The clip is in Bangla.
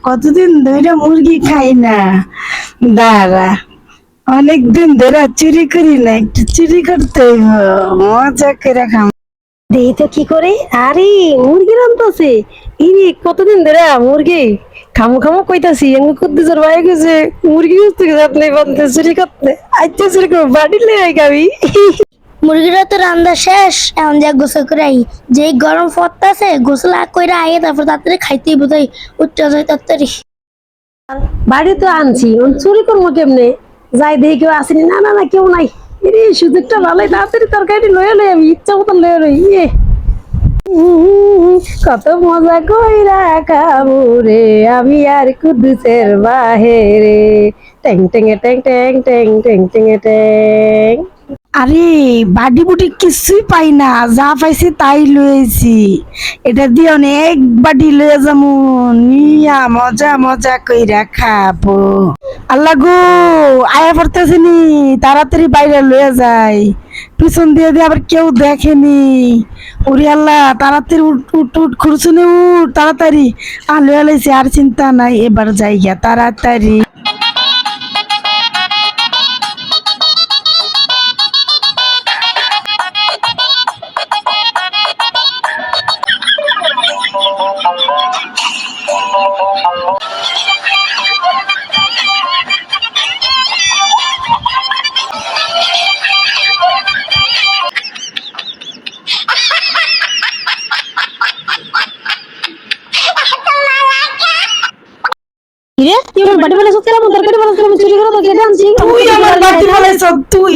কতদিন ধরে মুরগি খাই না। দাঁড়া, অনেক দিন ধরে চুরি করি না, একটু চুরি করতে হইব, মজা করে খাম। দেই তো কি করে। আরে মুরগি রান্তাছে। ইনি কতদিন ধরে মুরগি খামু খামু কইতাছি আমি কুদ্দুসের ভাই গেছে মুরগি গুস্ত গেছে আপনি বানতে চুরি করতে আচ্ছা চুরি করে বাড়ি লে গাবি। মুরগিটা তো রান্না শেষ, এখন যা গোসল করে আই। যেই গরম পড়তাছে গোসল কইরা আই, তারপর তাড়াতাড়ি খাইতেই বোধহয় উঠতে যায় তাড়াতাড়ি। বাড়ি তো আনছি চুরি করবো কেমনে। যাই দেখি কেউ আসেনি, না না না কেউ নাই। এরে সুযোগটা ভালোই, তাড়াতাড়ি তরকারি লয়ে লই, আমি ইচ্ছা মতো লয়ে লই। কত মজা কইরা খাবো রে আমি আর কুদ্দুসের বাহেরে। ট্যাং ট্যাং ট্যাং ট্যাং ট্যাং ট্যাং ট্যাং ট্যাং। আরে বাডি বুটি কিছুই পাই না, যা পাইছি তাই লয়েছি। এটা দিয়ে অনেক বাডি লয়ে যাবো, নিয়া মজা মজা কইরা খাবো। আল্লাহ গো, আয়া পড়তেছে নি, তাড়াতাড়ি বাইরে লয়ে যাই, পিছন দিয়ে দিয়ে আবার কেউ দেখেনি। ওরে আল্লাহ, তাড়াতাড়ি উঠ উঠ উঠ, খুরসুনি উঠ তাড়াতাড়ি। লয়ে লাইছি, আর চিন্তা নাই, এবার যাই গিয়া তাড়াতাড়ি। কিরে তুই আমার বাড়ি বলে সত্যি আমার তরকারি বলে আমি চুরি করে তো কেটে আনছি। তুই আমার বাড়ি ফেলাইছ, তুই